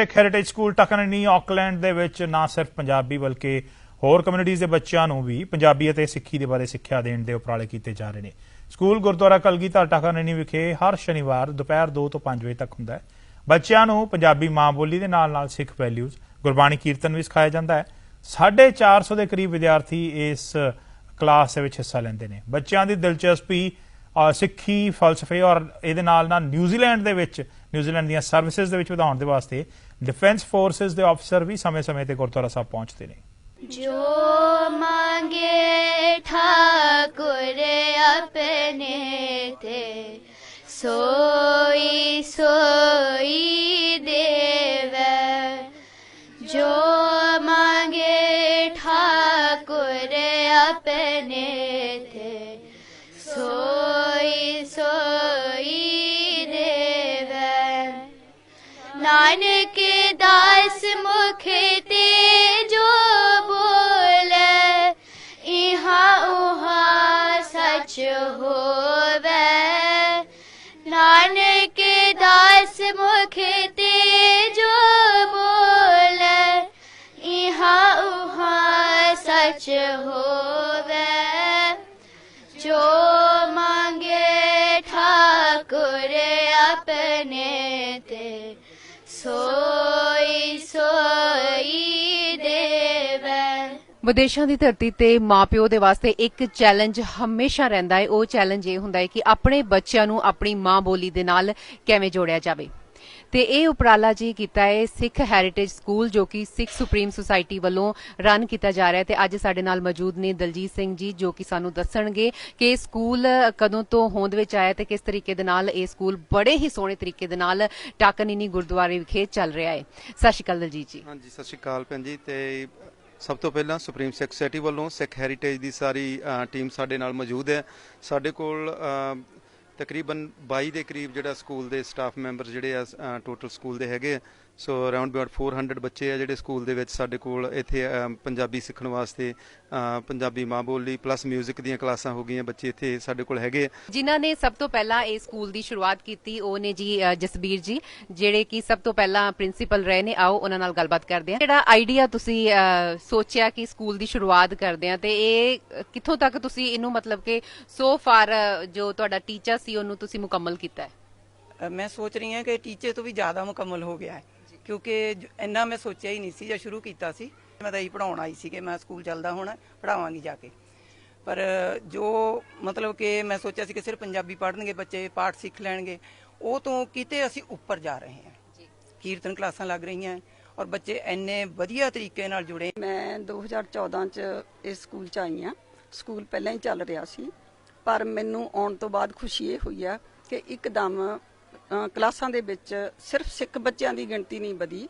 ਇੱਕ heritage school ਟਕਨਨੀ Auckland ਦੇ ਵਿੱਚ ਨਾ ਸਿਰਫ ਪੰਜਾਬੀ ਬਲਕਿ ਹੋਰ ਕਮਿਊਨਿਟੀਜ਼ ਦੇ ਬੱਚਿਆਂ ਨੂੰ ਵੀ ਪੰਜਾਬੀ ਅਤੇ ਸਿੱਖੀ ਦੇ ਬਾਰੇ ਸਿੱਖਿਆ ਦੇਣ ਦੇ ਉਪਰਾਲੇ ਕੀਤੇ ਜਾ ਰਹੇ ਨੇ। ਸਕੂਲ ਗੁਰਦੁਆਰਾ ਕਲਗੀਧਰ ਟਕਨਨੀ ਵਿਖੇ ਹਰ ਸ਼ਨੀਵਾਰ ਦੁਪਹਿਰ 2 ਤੋਂ 5 ਵਜੇ ਤੱਕ ਹੁੰਦਾ ਹੈ। ਬੱਚਿਆਂ ਨੂੰ ਪੰਜਾਬੀ ਮਾਂ ਬੋਲੀ ਦੇ ਨਾਲ ਸਿੱਖ ਵੈਲਿਊਜ਼ ਗੁਰਬਾਣੀ ਕੀਰਤਨ ਵੀ ਸਿਖਾਇਆ ਜਾਂਦਾ ਹੈ। 450 ਦੇ ਕਰੀਬ ਵਿਦਿਆਰਥੀ ਇਸ ਕਲਾਸ ਦੇ ਵਿੱਚ ਹਿੱਸਾ ਲੈਂਦੇ ਨੇ। ਬੱਚਿਆਂ ਦੀ ਦਿਲਚਸਪੀ ਸਿੱਖੀ ਫਲਸਫੇ ਔਰ ਇਹਦੇ ਨਾਲ ਨਿਊਜ਼ੀਲੈਂਡ ਦੇ ਵਿੱਚ ਨਿਊਜ਼ੀਲੈਂਡ ਦੀਆਂ ਸਰਵਿਸਿਜ਼ ਦੇ ਵਿੱਚ ਵਧਾਉਣ ਦੇ ਵਾਸਤੇ डिफेंस फोर्सेस के ऑफिसर भी समय समय ते गुरुद्वारा साहब पहुंचते ने। जो मांगे ठाकुर अपने थे सोई सोई देवे, जो मांगे ठाकुर अपने थे सोई सोई देवे। नानक दास मुख ते जो बोले इहाँ उहाँ सच होवे। नानक दास मुख ते जो बोले इहाँ उहाँ सच होवे। जो मांगे ठाकुर अपने ते सोई सोई देवे। विदेशों की धरती ते मां प्यो दे वास्ते एक चैलेंज हमेशा रहिंदा है। वो चैलेंज ये हुंदा है कि अपने बच्चों नूं अपनी मां बोली दे नाल किवें जोड़िया जावे। ते ये उपराला जी कीता है सिख हैरीटेज स्कूल जो कि सिख सुप्रीम सोसाइटी वालों रन किया जा रहा है। ते अज साडे नाल मौजूद ने दलजीत सिंह जी जो कि सानू दसणगे कि स्कूल कदों तो होंद विच आया ते किस तरीके दे नाल ये स्कूल बड़े ही सोहणे तरीके दे नाल टाकननी गुरुद्वारे विखे चल रहा है। सत श्री अकाल दलजीत जी। हाँ जी सत श्री अकाल भैन जी। ते सब तो पहला सुप्रीम सिख सोसाइटी वालों सिख हैरीटेज की सारी टीम साडे नाल मौजूद है। साडे कोल तकरीबन 22 के करीब जो स्कूल के स्टाफ मैंबर जोड़े टोटल स्कूल के है। सो अराउंड अबाउट 400 बच्चे है जो स्कूल के साडे कोल इत्थे पंजाबी सीखण वास्ते पंजाबी माँ बोली प्लस म्यूजिक दी क्लासां हो गई। बच्चे इत्थे साडे कोल हैगे। जिन्हां ने सब तो पहला इस स्कूल की शुरुआत की वो ने जी जसबीर जी जिहड़े कि सब तो पहला प्रिंसीपल रहे ने। आओ उन्हां नाल गलबात करदे हां। जिहड़ा आइडिया तुसी सोचिया कि स्कूल की शुरुआत करदे हां ते इह कित्थों तक तुसी इहनूं मतलब कि सो फार जो तुहाडा टीचर सी उहनूं तुसी मुकम्मल कीता है? मैं सोच रही हूँ कि टीचर तो भी ज़्यादा मुकम्मल हो गया है क्योंकि इन्ना मैं सोचा ही नहीं सी जब शुरू किया सी। मैं तो यही पढ़ाउण आई सी कि मैं स्कूल चलदा होना पढ़ावांगी जाके। पर जो मतलब कि मैं सोचा सी कि सिर्फ पंजाबी पढ़नगे बच्चे पाठ सीख लैणगे वो तो किते असीं उपर जा रहे हैं। कीर्तन क्लासां लग रही हैं और बच्चे इन्ने वधिया तरीके नाल जुड़े। मैं 2014 च इस स्कूल च आई हाँ। स्कूल पहले ही चल रहा सी पर मैनू आउण तो बाद खुशी ये हुई है कि एकदम क्लासां दे विच सिर्फ सिख बच्चों की गिणती नहीं वधी,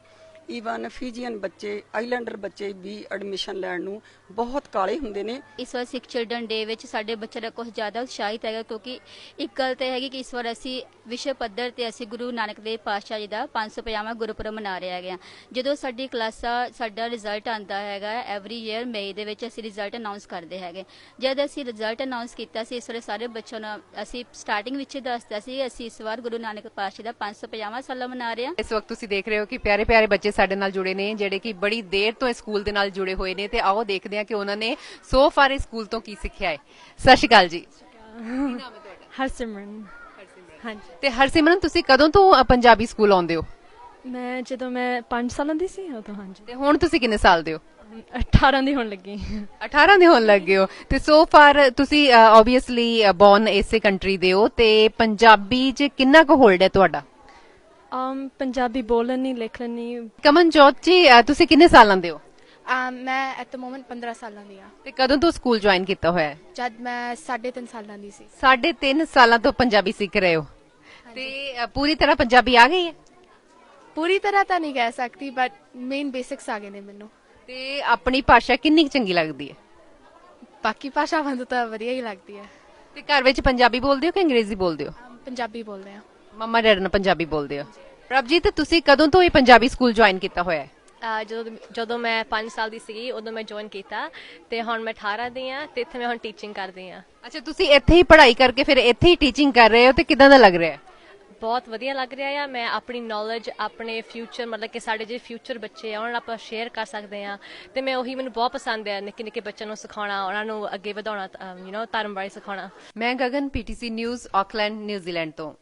ईवन फीजीयन बच्चे आईलैंडर बच्चे भी एडमिशन लैण नूं बहुत काले हुंदे ने। इस बार सिख चिल्ड्रन डे विच साडे बच्चे दा कुछ ज़्यादा उत्साहित है क्योंकि एक गल तो है कि इस बार असी विश्व पद्धर ते असी गुरु नानक देव पातशाह जी का 550वां गुरपुरब मना रहे हैं। जो साडी क्लासा साडा रिजल्ट आंदा है एवरी ईयर मई दे विच असी रिजल्ट अनाउंस करते हैं। जब असी रिजल्ट अनाउंस किया इस बार सारे बच्चों ने असी स्टार्टिंग विच दसदा सी असी इस बार गुरु नानक पातशाह का 550वां साल मना रहे हैं। इस वक्त तुसीं देख रहे हो कि प्यारे प्यारे बच्चे साडे नाल जुड़े ने जिहड़े कि बड़ी देर तो इस स्कूल दे नाल जुड़े हुए ने। ते आओ देखदे हां कि उन्हां ने सो फार इस स्कूल तो की सिੱਖਿਆ है। सत श्री अकाल जी। हरसिमरन। हाँ जी। ते हरसिमरन तुसीं कदों तो पंजाबी स्कूल आउंदे हो? मैं ਜਦੋਂ मैं 5 ਸਾਲਾਂ ਦੀ ਸੀ ਉਦੋਂ। हाँ जी। ਤੇ ਹੁਣ ਤੁਸੀਂ ਕਿੰਨੇ ਸਾਲ ਦੇ ਹੋ? 18 ਦੀ ਹੋਣ ਲੱਗੀ। 18 ਦੇ ਹੋਣ ਲੱਗੇ ਹੋ। ਤੇ ਸੋ ਫਾਰ ਤੁਸੀਂ ਆਬਵੀਅਸਲੀ ਬੌਰਨ ਇਸੇ ਕੰਟਰੀ ਦੇ ਹੋ ਤੇ ਪੰਜਾਬੀ 'ਚ ਕਿੰਨਾ ਕੁ ਹੋਲਡ ਹੈ ਤੁਹਾਡਾ? ਪੰਜਾਬੀ ਬੋਲਣ ਨਹੀਂ ਲਿਖਣ ਨਹੀਂ। ਕਮਨਜੋਤ ਜੀ ਤੁਸੀਂ ਕਿੰਨੇ ਸਾਲਾਂ ਦੇ ਹੋ? ਮੈਂ ਐਟ ਦ ਮੋਮੈਂਟ 15 ਸਾਲਾਂ ਦੀ ਆ। ਤੇ ਕਦੋਂ ਤੋਂ ਸਕੂਲ ਜੁਆਇਨ ਕੀਤਾ ਹੋਇਆ ਹੈ? ਜਦ ਮੈਂ 3.5 ਸਾਲਾਂ ਦੀ ਸੀ। 3.5 ਸਾਲਾਂ ਤੋਂ ਪੰਜਾਬੀ ਸਿੱਖ ਰਹੇ ਹੋ ਤੇ ਪੂਰੀ ਤਰ੍ਹਾਂ ਪੰਜਾਬੀ ਆ ਗਈ ਹੈ? ਪੂਰੀ ਤਰ੍ਹਾਂ ਤਾਂ ਨਹੀਂ ਕਹਿ ਸਕਦੀ ਬਟ ਮੇਨ ਬੇਸਿਕਸ ਆ ਗਏ ਨੇ ਮੈਨੂੰ। ਤੇ ਆਪਣੀ ਭਾਸ਼ਾ ਕਿੰਨੀ ਚੰਗੀ ਲੱਗਦੀ ਹੈ? ਬਾਕੀ ਭਾਸ਼ਾਵਾਂ ਤੋਂ ਤਾਂ ਵਧੀਆ ਹੀ ਲੱਗਦੀ ਹੈ। ਤੇ ਘਰ ਵਿੱਚ ਪੰਜਾਬੀ ਬੋਲਦੇ ਹੋ ਕਿ ਅੰਗਰੇਜ਼ੀ ਬੋਲਦੇ ਹੋ? ਪੰਜਾਬੀ ਬੋਲਦੇ ਆ। ਮੰਮਾ ਡੈਡੀ ਨਾਲ ਪੰਜਾਬੀ ਬੋਲਦੇ ਹੋ। ਪ੍ਰਭਜੀਤ ਤੁਸੀਂ ਕਦੋਂ ਤੋਂ ਇਹ ਪੰਜਾਬੀ ਸਕੂਲ ਜੁਆਇਨ ਕੀਤਾ ਹੋਇਆ ਹੈ? ਜਦੋਂ ਮੈਂ 5 ਸਾਲ ਦੀ ਸੀਗੀ ਉਦੋਂ ਮੈਂ ਜੁਆਇਨ ਕੀਤਾ ਤੇ ਹੁਣ ਮੈਂ 18 ਦੀ ਆ ਤੇ ਇੱਥੇ ਮੈਂ ਹੁਣ ਟੀਚਿੰਗ ਕਰਦੀ ਆ। ਅੱਛਾ ਤੁਸੀਂ ਇੱਥੇ ਹੀ ਪੜ੍ਹਾਈ ਕਰਕੇ ਫਿਰ ਇੱਥੇ ਹੀ ਟੀਚਿੰਗ ਕਰ ਰਹੇ ਹੋ ਤੇ ਕਿਦਾਂ ਦਾ ਲੱਗ ਰਿਹਾ ਹੈ? ਬਹੁਤ ਵਧੀਆ ਲੱਗ ਰਿਹਾ ਆ। ਮੈਂ ਆਪਣੀ ਨੌਲੇਜ ਆਪਣੇ ਫਿਊਚਰ ਮਤਲਬ ਕਿ ਸਾਡੇ ਜਿਹੜੇ ਫਿਊਚਰ ਬੱਚੇ ਆ ਉਹਨਾਂ ਨਾਲ ਆਪਾਂ ਸ਼ੇਅਰ ਕਰ ਸਕਦੇ ਹਾਂ ਤੇ ਮੈਂ ਉਹੀ ਮੈਨੂੰ ਬਹੁਤ ਪਸੰਦ ਹੈ ਨਿੱਕੇ ਨਿੱਕੇ ਬੱਚਿਆਂ ਨੂੰ ਸਿਖਾਉਣਾ, ਉਹਨਾਂ ਨੂੰ ਅੱਗੇ ਵਧਾਉਣਾ, ਧਰਮ ਬਾਰੇ ਸਿਖਾਉਣਾ। ਮੈਂ Gagan, PTC news, Auckland, New Zealand ਤੋਂ।